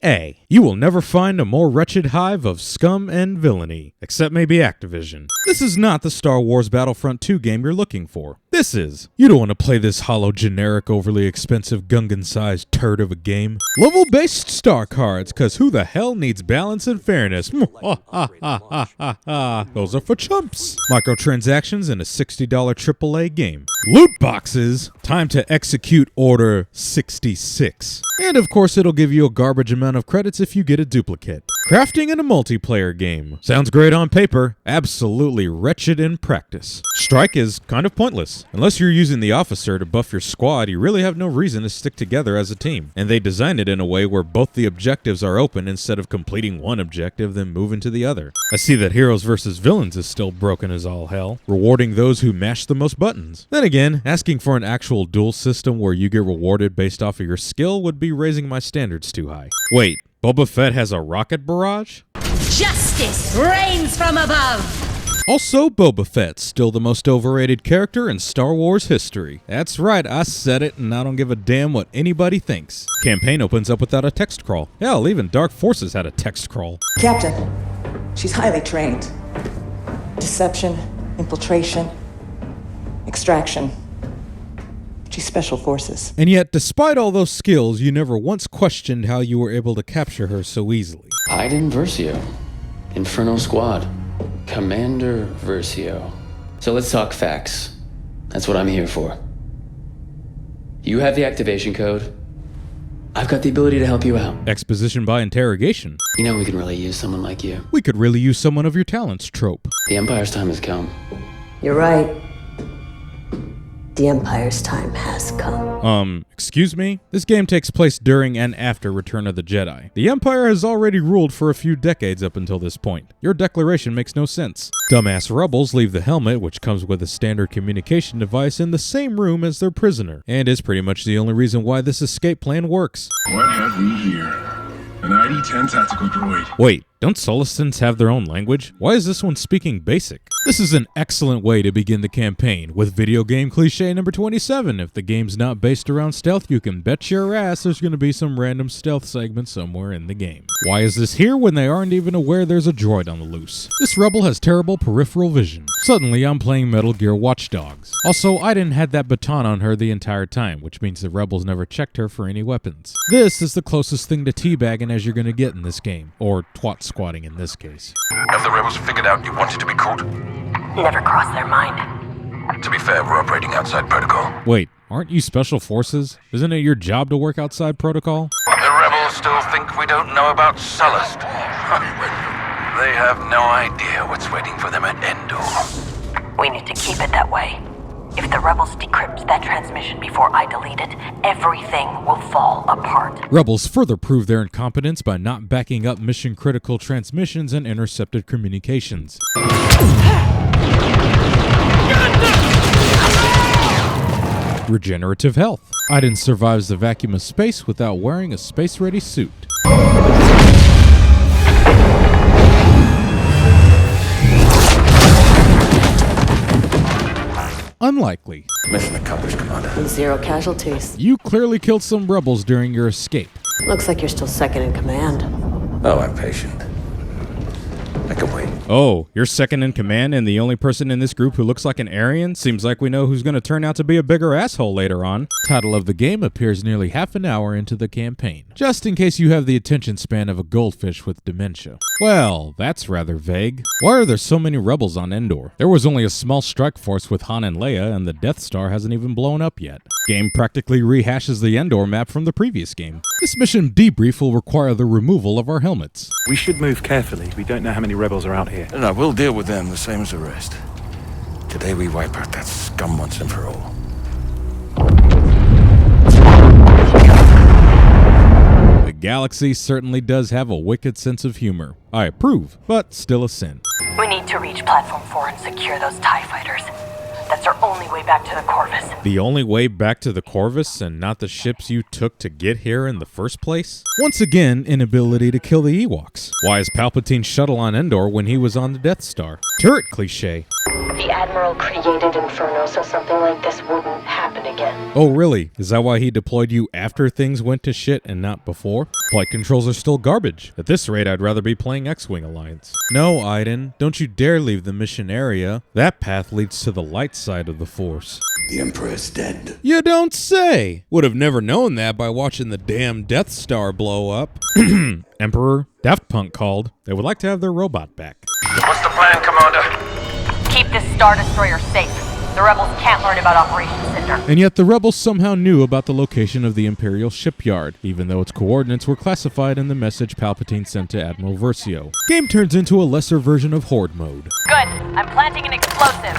EA. You will never find a more wretched hive of scum and villainy, except maybe Activision. This is not the Star Wars Battlefront II game you're looking for. This is. You don't want to play this hollow, generic, overly expensive, Gungan-sized turd of a game. Level-based star cards, cause who the hell needs balance and fairness? Those are for chumps. Microtransactions in a $60 AAA game. Loot boxes. Time to execute Order 66. And of course it'll give you a garbage amount of credits if you get a duplicate. Crafting in a multiplayer game. Sounds great on paper, absolutely wretched in practice. Strike is kind of pointless. Unless you're using the officer to buff your squad, you really have no reason to stick together as a team. And they designed it in a way where both the objectives are open instead of completing one objective then moving to the other. I see that Heroes vs. Villains is still broken as all hell, rewarding those who mash the most buttons. Then again, asking for an actual duel system where you get rewarded based off of your skill would be raising my standards too high. Wait, Boba Fett has a rocket barrage? Justice reigns from above! Also, Boba Fett's still the most overrated character in Star Wars history. That's right, I said it, and I don't give a damn what anybody thinks. Campaign opens up without a text crawl. Hell, even Dark Forces had a text crawl. Captain, she's highly trained. Deception, infiltration, extraction. She's special forces. And yet, despite all those skills, you never once questioned how you were able to capture her so easily. Iden Versio, Inferno Squad, Commander Versio. So let's talk facts. That's what I'm here for. You have the activation code. I've got the ability to help you out. Exposition by interrogation. You know we can really use someone like you. We could really use someone of your talents trope. The Empire's time has come. You're right. The Empire's time has come. Excuse me? This game takes place during and after Return of the Jedi. The Empire has already ruled for a few decades up until this point. Your declaration makes no sense. Dumbass rebels leave the helmet, which comes with a standard communication device, in the same room as their prisoner, and is pretty much the only reason why this escape plan works. What have we here? An ID-10 tactical droid. Wait, don't CinemaSins have their own language? Why is this one speaking basic? This is an excellent way to begin the campaign, with video game cliche number 27. If the game's not based around stealth, you can bet your ass there's going to be some random stealth segment somewhere in the game. Why is this here when they aren't even aware there's a droid on the loose? This rebel has terrible peripheral vision. Suddenly, I'm playing Metal Gear Watch Dogs. Also, Iden had that baton on her the entire time, which means the rebels never checked her for any weapons. This is the closest thing to teabagging as you're going to get in this game, or twat squatting in this case. Have the rebels figured out you wanted to be caught? Never crossed their mind. To be fair, we're operating outside protocol. Wait, aren't you special forces? Isn't it your job to work outside protocol? The rebels still think we don't know about Sullust. They have no idea what's waiting for them at Endor. We need to keep it that way. If the rebels decrypt that transmission before I delete it, everything will fall apart. Rebels further prove their incompetence by not backing up mission-critical transmissions and intercepted communications. Regenerative health. Iden survives the vacuum of space without wearing a space-ready suit. Unlikely. Mission accomplished, Commander. 0 casualties. You clearly killed some rebels during your escape. Looks like you're still second in command. Oh, I'm patient. I can wait. Oh, you're second in command and the only person in this group who looks like an Aryan? Seems like we know who's going to turn out to be a bigger asshole later on. Title of the game appears nearly half an hour into the campaign, just in case you have the attention span of a goldfish with dementia. Well, that's rather vague. Why are there so many rebels on Endor? There was only a small strike force with Han and Leia, and the Death Star hasn't even blown up yet. Game practically rehashes the Endor map from the previous game. This mission debrief will require the removal of our helmets. We should move carefully. We don't know how many rebels are out here. No, we'll deal with them the same as the rest. Today we wipe out that scum once and for all. The galaxy certainly does have a wicked sense of humor. I approve, but still a sin. We need to reach Platform 4 and secure those TIE fighters. That's our only way back to the Corvus. The only way back to the Corvus and not the ships you took to get here in the first place? Once again, inability to kill the Ewoks. Why is Palpatine's shuttle on Endor when he was on the Death Star? Turret cliche. The Admiral created Inferno so something like this wouldn't happen again. Oh really? Is that why he deployed you after things went to shit and not before? Flight controls are still garbage. At this rate, I'd rather be playing X-Wing Alliance. No, Iden, don't you dare leave the mission area. That path leads to the light side of the Force. The Emperor's dead. You don't say! Would have never known that by watching the damn Death Star blow up. Emperor, Daft Punk called. They would like to have their robot back. What's the plan, Commander? Keep this Star Destroyer safe. The rebels can't learn about Operation Cinder. And yet the rebels somehow knew about the location of the Imperial shipyard, even though its coordinates were classified in the message Palpatine sent to Admiral Versio. Game turns into a lesser version of Horde mode. Good. I'm planting an explosive.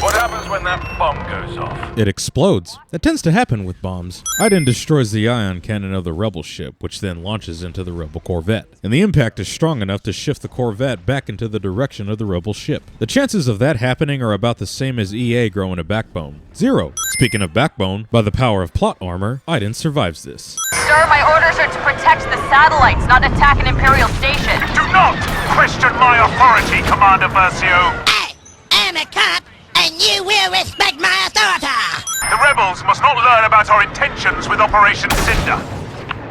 What happens when that bomb goes off? It explodes. That tends to happen with bombs. Iden destroys the ion cannon of the rebel ship, which then launches into the rebel corvette. And the impact is strong enough to shift the corvette back into the direction of the rebel ship. The chances of that happening are about the same as EA growing a backbone. 0. Speaking of backbone, by the power of plot armor, Iden survives this. Sir, my orders are to protect the satellites, not attack an Imperial station. Do not question my authority, Commander Versio. I'm a cop, and you will respect my authority. The rebels must not learn about our intentions with Operation Cinder.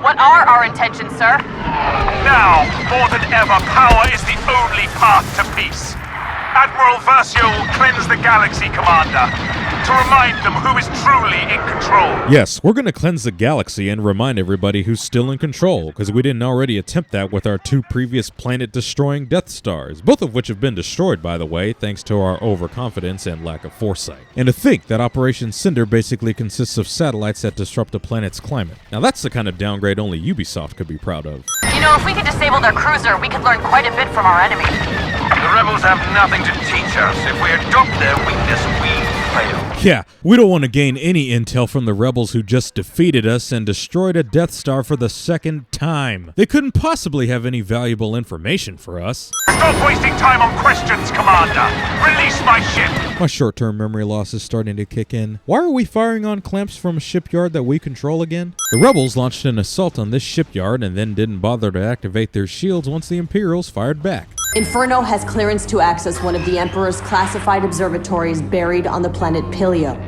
What are our intentions, sir? Now, more than ever, power is the only path to peace. Admiral Versio will cleanse the galaxy, Commander, to remind them who is truly in control. Yes, we're going to cleanse the galaxy and remind everybody who's still in control, because we didn't already attempt that with our 2 previous planet-destroying Death Stars, both of which have been destroyed, by the way, thanks to our overconfidence and lack of foresight. And to think that Operation Cinder basically consists of satellites that disrupt a planet's climate. Now that's the kind of downgrade only Ubisoft could be proud of. You know, if we could disable their cruiser, we could learn quite a bit from our enemy. The rebels have nothing to teach us. If we adopt their weakness, we fail. Yeah, we don't want to gain any intel from the rebels who just defeated us and destroyed a Death Star for the 2nd time. They couldn't possibly have any valuable information for us. Stop wasting time on questions, Commander. Release my ship. My short-term memory loss is starting to kick in. Why are we firing on clamps from a shipyard that we control again? The rebels launched an assault on this shipyard and then didn't bother to activate their shields once the Imperials fired back. Inferno has clearance to access one of the Emperor's classified observatories buried on the planet Pillio.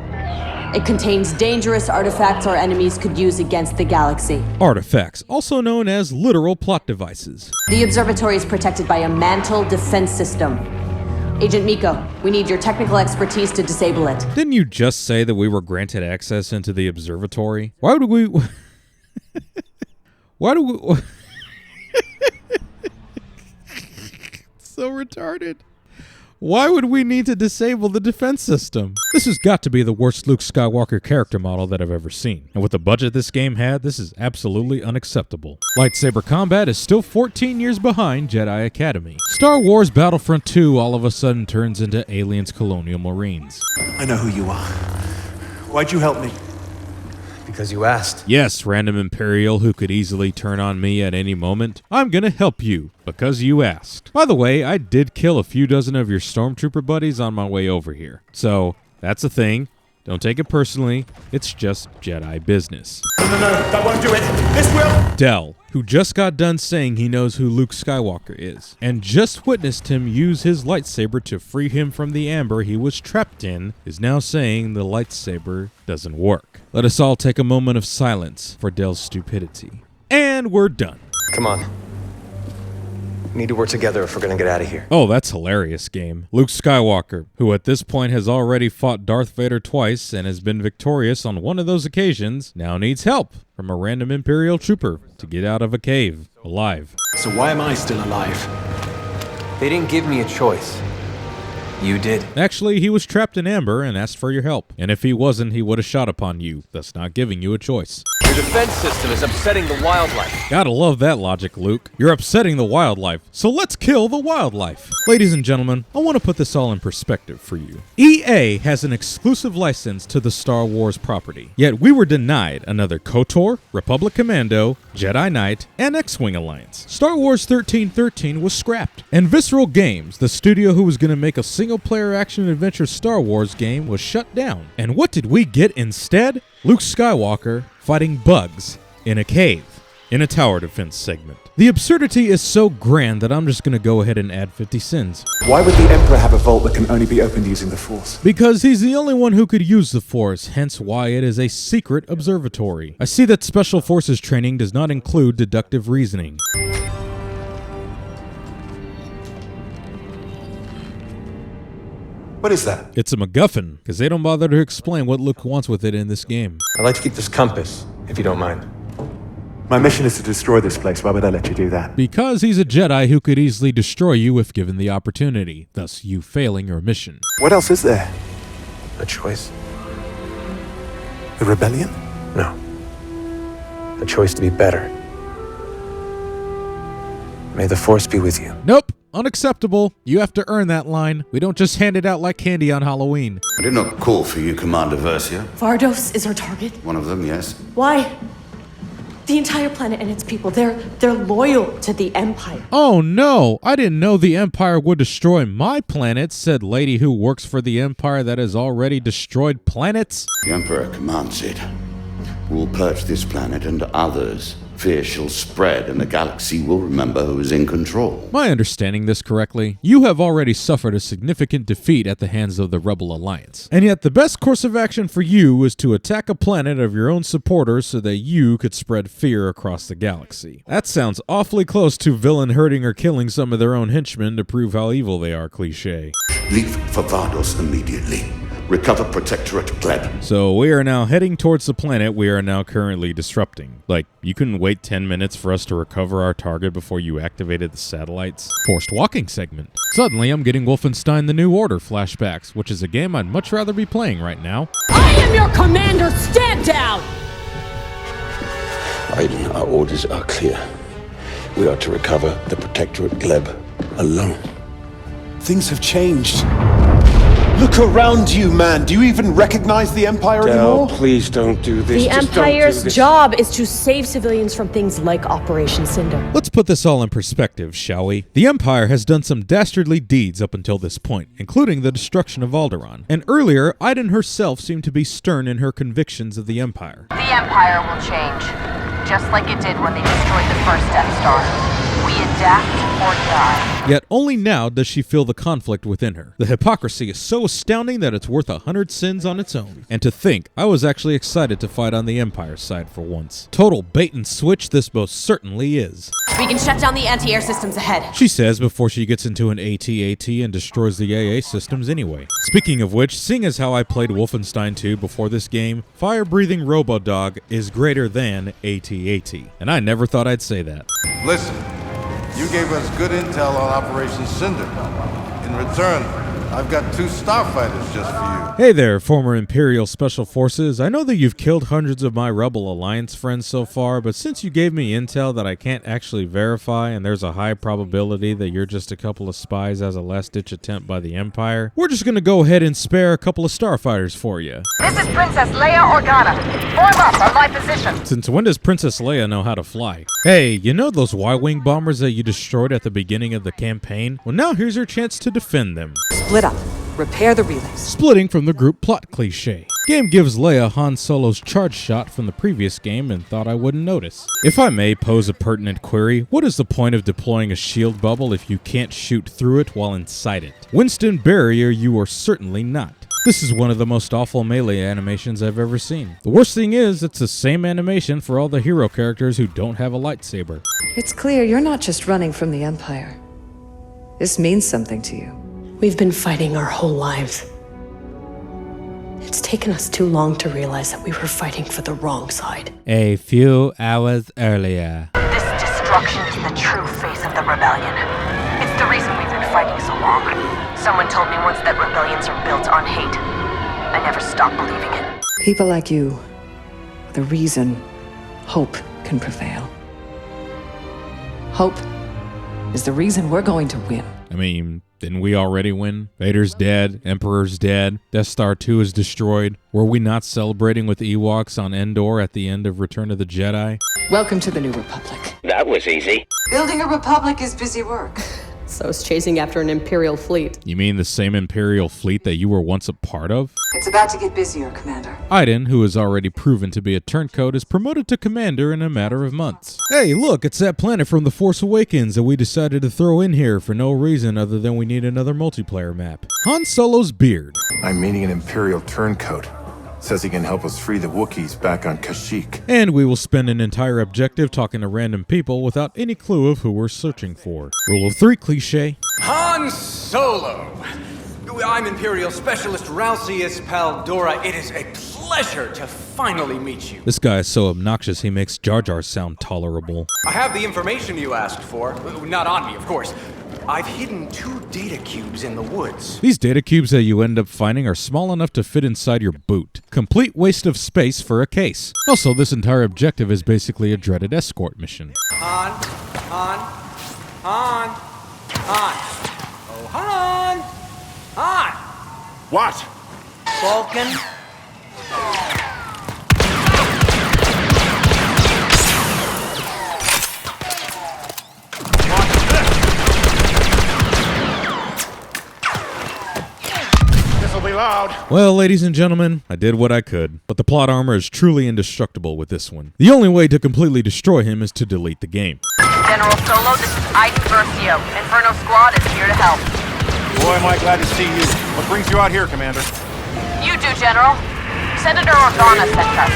It contains dangerous artifacts our enemies could use against the galaxy. Artifacts, also known as literal plot devices. The observatory is protected by a mantle defense system. Agent Miko, we need your technical expertise to disable it. Didn't you just say that we were granted access into the observatory? Why would we... Why do we... So retarded. Why would we need to disable the defense system? This has got to be the worst Luke Skywalker character model that I've ever seen. And with the budget this game had, this is absolutely unacceptable. Lightsaber combat is still 14 years behind Jedi Academy. Star Wars Battlefront II all of a sudden turns into Aliens Colonial Marines. I know who you are. Why'd you help me? Because you asked. Yes, random Imperial who could easily turn on me at any moment. I'm gonna help you, because you asked. By the way, I did kill a few dozen of your stormtrooper buddies on my way over here. So, that's a thing. Don't take it personally. It's just Jedi business. No, that won't do it. This will. Del, who just got done saying he knows who Luke Skywalker is, and just witnessed him use his lightsaber to free him from the amber he was trapped in, is now saying the lightsaber doesn't work. Let us all take a moment of silence for Del's stupidity. And we're done. Come on. We need to work together if we're gonna get out of here. Oh, that's hilarious, game. Luke Skywalker, who at this point has already fought Darth Vader twice and has been victorious on one of those occasions, now needs help from a random Imperial trooper to get out of a cave alive. So why am I still alive? They didn't give me a choice. You did. Actually, he was trapped in amber and asked for your help. And if he wasn't, he would have shot upon you, thus not giving you a choice. Your defense system is upsetting the wildlife. Gotta love that logic, Luke. You're upsetting the wildlife, so let's kill the wildlife. Ladies and gentlemen, I want to put this all in perspective for you. EA has an exclusive license to the Star Wars property, yet we were denied another KOTOR, Republic Commando, Jedi Knight, and X-Wing Alliance. Star Wars 1313 was scrapped, and Visceral Games, the studio who was going to make a single-player action-adventure Star Wars game, was shut down. And what did we get instead? Luke Skywalker fighting bugs in a cave. in a tower defense segment. The absurdity is so grand that I'm just gonna go ahead and add 50 sins. Why would the Emperor have a vault that can only be opened using the Force? Because he's the only one who could use the Force, hence why it is a secret observatory. I see that Special Forces training does not include deductive reasoning. What is that? It's a MacGuffin, because they don't bother to explain what Luke wants with it in this game. I'd like to keep this compass, if you don't mind. My mission is to destroy this place. Why would I let you do that? Because he's a Jedi who could easily destroy you if given the opportunity, thus you failing your mission. What else is there? A choice? The rebellion? No. A choice to be better. May the Force be with you. Nope. Unacceptable. You have to earn that line. We don't just hand it out like candy on Halloween. I did not call for you, Commander Versio. Vardos is our target. One of them, yes. Why? The entire planet and its people, they're loyal to the Empire. Oh no, I didn't know the Empire would destroy my planet, said lady who works for the Empire that has already destroyed planets. The Emperor commands it. We'll purge this planet and others. Fear shall spread and the galaxy will remember who is in control. Am I understanding this correctly? You have already suffered a significant defeat at the hands of the Rebel Alliance. And yet the best course of action for you is to attack a planet of your own supporters so that you could spread fear across the galaxy. That sounds awfully close to villain hurting or killing some of their own henchmen to prove how evil they are cliché. Leave for Vardos immediately. Recover Protectorate Gleb. So we are now heading towards the planet we are now currently disrupting. Like, you couldn't wait 10 minutes for us to recover our target before you activated the satellites? Forced walking segment. Suddenly I'm getting Wolfenstein The New Order flashbacks, which is a game I'd much rather be playing right now. I am your commander! Stand down! Iden, our orders are clear. We are to recover the Protectorate Gleb alone. Things have changed. Look around you, man. Do you even recognize the Empire anymore? Please don't do this. The Empire's job is to save civilians from things like Operation Cinder. Let's put this all in perspective, shall we? The Empire has done some dastardly deeds up until this point, including the destruction of Alderaan. And earlier, Iden herself seemed to be stern in her convictions of the Empire. The Empire will change, just like it did when they destroyed the first Death Star. We adapt or die. Yet only now does she feel the conflict within her. The hypocrisy is so astounding that it's worth 100 sins on its own. And to think, I was actually excited to fight on the Empire's side for once. Total bait and switch this most certainly is. We can shut down the anti-air systems ahead. She says before she gets into an AT-AT and destroys the AA systems anyway. Speaking of which, seeing as how I played Wolfenstein 2 before this game, fire-breathing Robodog is greater than AT-AT. And I never thought I'd say that. Listen. You gave us good intel on Operation Cinder. In return, I've got 2 starfighters just for you. Hey there, former Imperial Special Forces. I know that you've killed hundreds of my Rebel Alliance friends so far, but since you gave me intel that I can't actually verify and there's a high probability that you're just a couple of spies as a last-ditch attempt by the Empire, we're just gonna go ahead and spare a couple of starfighters for you. This is Princess Leia Organa. Form up on my position. Since when does Princess Leia know how to fly? Hey, you know those Y-Wing bombers that you destroyed at the beginning of the campaign? Well, now here's your chance to defend them. Split up. Repair the relays. Splitting from the group plot cliche. Game gives Leia Han Solo's charge shot from the previous game and thought I wouldn't notice. If I may pose a pertinent query, what is the point of deploying a shield bubble if you can't shoot through it while inside it? Winston Barrier, you are certainly not. This is one of the most awful melee animations I've ever seen. The worst thing is, it's the same animation for all the hero characters who don't have a lightsaber. It's clear you're not just running from the Empire. This means something to you. We've been fighting our whole lives. It's taken us too long to realize that we were fighting for the wrong side. A few hours earlier. This destruction is the true face of the rebellion. It's the reason we've been fighting so long. Someone told me once that rebellions are built on hate. I never stopped believing it. People like you are the reason hope can prevail. Hope is the reason we're going to win. I mean, didn't we already win? Vader's dead, Emperor's dead, Death Star 2 is destroyed. Were we not celebrating with Ewoks on Endor at the end of Return of the Jedi? Welcome to the New Republic. That was easy. Building a republic is busy work. So it's chasing after an Imperial fleet. You mean the same Imperial fleet that you were once a part of? It's about to get busier, Commander. Iden, who has already proven to be a turncoat, is promoted to commander in a matter of months. Hey, look, it's that planet from The Force Awakens that we decided to throw in here for no reason other than we need another multiplayer map. Han Solo's beard. I'm meeting an Imperial turncoat. Says he can help us free the Wookiees back on Kashyyyk. And we will spend an entire objective talking to random people without any clue of who we're searching for. Rule of 3 cliche. Han Solo! I'm Imperial Specialist Ralcius Paldora. It is a pleasure to finally meet you. This guy is so obnoxious he makes Jar Jar sound tolerable. I have the information you asked for. Not on me, of course. I've hidden 2 data cubes in the woods. These data cubes that you end up finding are small enough to fit inside your boot. Complete waste of space for a case. Also, this entire objective is basically a dreaded escort mission. Han. Oh, Han! Han! What? Falcon? Loud. Well, ladies and gentlemen, I did what I could, but the plot armor is truly indestructible with this one. The only way to completely destroy him is to delete the game. General Solo, this is Iden Versio. Inferno Squad is here to help. Boy, am I glad to see you. What brings you out here, Commander? You do, General. Senator Organa sent us.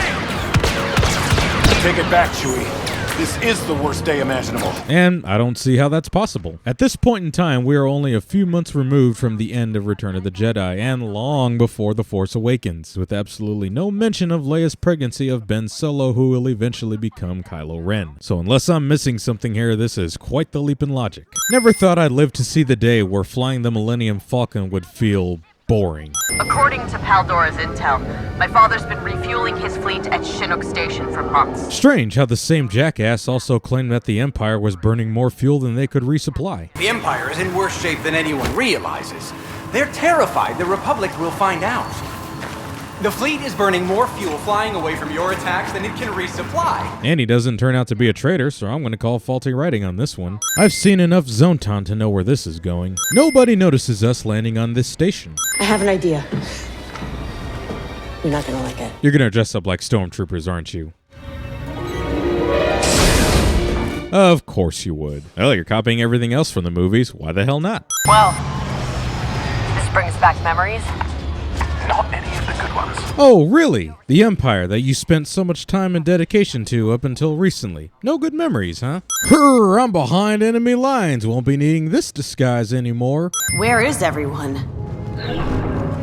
Take it back, Chewie. This is the worst day imaginable. And I don't see how that's possible. At this point in time, we are only a few months removed from the end of Return of the Jedi, and long before The Force Awakens, with absolutely no mention of Leia's pregnancy of Ben Solo, who will eventually become Kylo Ren. So unless I'm missing something here, this is quite the leap in logic. Never thought I'd live to see the day where flying the Millennium Falcon would feel boring. According to Paldora's intel, my father's been refueling his fleet at Chinook Station for months. Strange how the same jackass also claimed that the Empire was burning more fuel than they could resupply. The Empire is in worse shape than anyone realizes. They're terrified the Republic will find out. The fleet is burning more fuel flying away from your attacks than it can resupply. And he doesn't turn out to be a traitor, so I'm going to call faulty writing on this one. I've seen enough Zontan to know where this is going. Nobody notices us landing on this station. I have an idea. You're not gonna like it. You're going to dress up like stormtroopers, aren't you? Of course you would. Well, you're copying everything else from the movies. Why the hell not? Well, this brings back memories. Not any of the good ones. Oh, really? The Empire that you spent so much time and dedication to up until recently. No good memories, huh? Brr, I'm behind enemy lines. Won't be needing this disguise anymore. Where is everyone?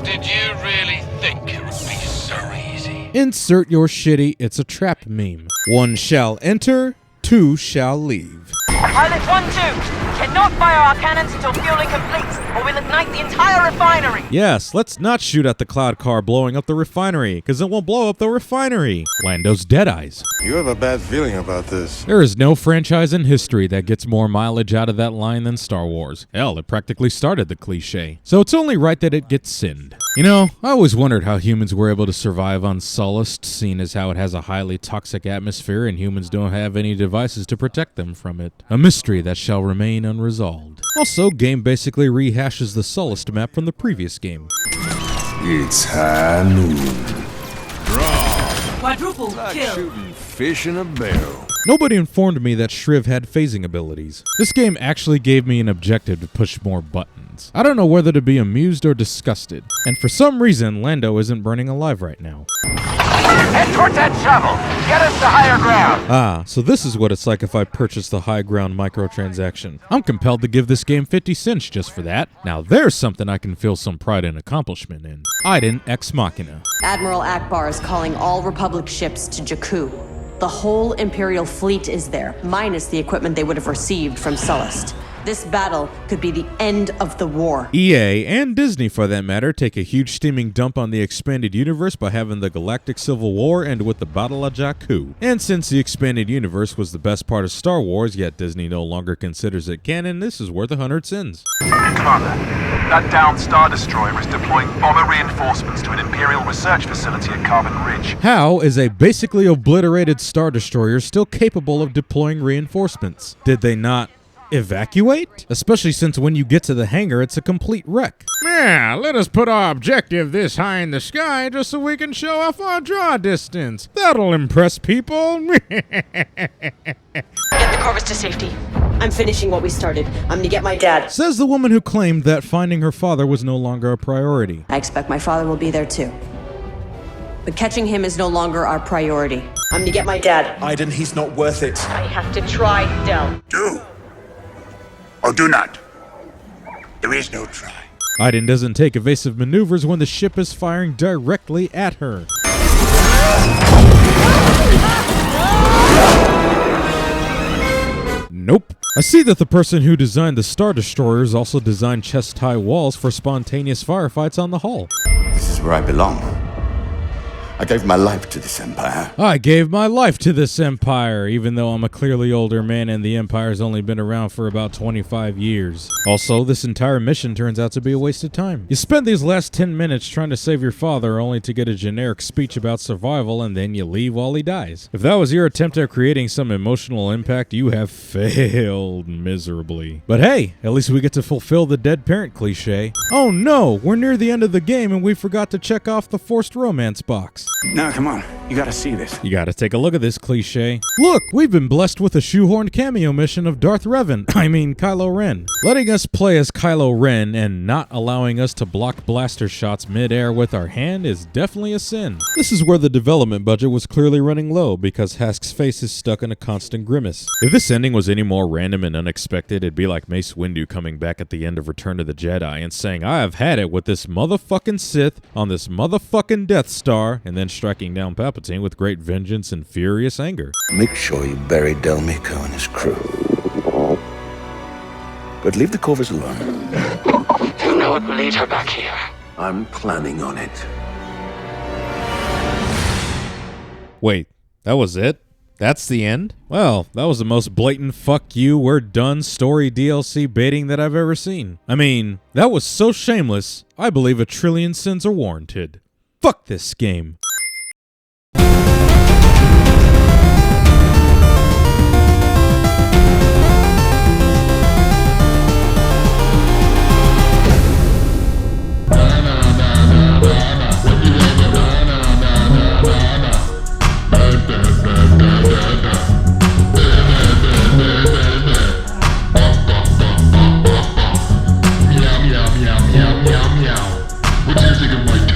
Did you really think it would be so easy? Insert your shitty "it's a trap" meme. 1 shall enter, 2 shall leave. Pilot 1-2, cannot fire our cannons until fueling completes, or we'll ignite the entire refinery. Yes, let's not shoot at the cloud car blowing up the refinery, because it won't blow up the refinery. Lando's Deadeyes. You have a bad feeling about this. There is no franchise in history that gets more mileage out of that line than Star Wars. Hell, it practically started the cliche. So it's only right that it gets sinned. You know, I always wondered how humans were able to survive on Sullust, seeing as how it has a highly toxic atmosphere and humans don't have any devices to protect them from it. A mystery that shall remain unresolved. Also, game basically rehashes the Sullust map from the previous game. It's high noon. Quadruple kill. Shooting fish in a barrel. Nobody informed me that Shriv had phasing abilities. This game actually gave me an objective to push more buttons. I don't know whether to be amused or disgusted. And for some reason, Lando isn't burning alive right now. Head towards that shovel. Get us to higher ground. Ah, so this is what it's like if I purchase the high ground microtransaction. I'm compelled to give this game 50 cents just for that. Now there's something I can feel some pride and accomplishment in. Iden Ex Machina. Admiral Akbar is calling all Republic ships to Jakku. The whole Imperial fleet is there, minus the equipment they would have received from Sullust. This battle could be the end of the war. EA, and Disney for that matter, take a huge steaming dump on the expanded universe by having the Galactic Civil War end with the Battle of Jakku. And since the expanded universe was the best part of Star Wars, yet Disney no longer considers it canon, this is worth 100 cents. Commander, that downed Star Destroyer is deploying bomber reinforcements to an Imperial research facility at Carbon Ridge. How is a basically obliterated Star Destroyer still capable of deploying reinforcements? Did they not Evacuate? Especially since when you get to the hangar, it's a complete wreck. Yeah, let us put our objective this high in the sky just so we can show off our draw distance. That'll impress people. Get the Corvus to safety. I'm finishing what we started. I'm gonna get my dad. Says the woman who claimed that finding her father was no longer a priority. I expect my father will be there too. But catching him is no longer our priority. I'm gonna get my dad. Iden, he's not worth it. I have to try, Del. Do. Or do not. There is no try. Iden doesn't take evasive maneuvers when the ship is firing directly at her. Nope. I see that the person who designed the Star Destroyers also designed chest-high walls for spontaneous firefights on the hull. This is where I belong. I gave my life to this empire. I gave my life to this empire, even though I'm a clearly older man and the empire's only been around for about 25 years. Also, this entire mission turns out to be a waste of time. You spend these last 10 minutes trying to save your father only to get a generic speech about survival and then you leave while he dies. If that was your attempt at creating some emotional impact, you have failed miserably. But hey, at least we get to fulfill the dead parent cliche. Oh no, we're near the end of the game and we forgot to check off the forced romance box. Now, come on. You gotta see this. You gotta take a look at this cliche. Look, we've been blessed with a shoehorned cameo mission of Darth Revan. Kylo Ren. Letting us play as Kylo Ren and not allowing us to block blaster shots mid-air with our hand is definitely a sin. This is where the development budget was clearly running low because Hask's face is stuck in a constant grimace. If this ending was any more random and unexpected, it'd be like Mace Windu coming back at the end of Return of the Jedi and saying, I have had it with this motherfucking Sith on this motherfucking Death Star, and then striking down Palpatine with great vengeance and furious anger. Make sure you bury Del Mico and his crew. But leave the Corvus alone. You know what will lead her back here? I'm planning on it. Wait, that was it? That's the end? Well, that was the most blatant fuck you, we're done story DLC baiting that I've ever seen. I mean, that was so shameless, I believe 1 trillion sins are warranted. Fuck this game. What do you think of my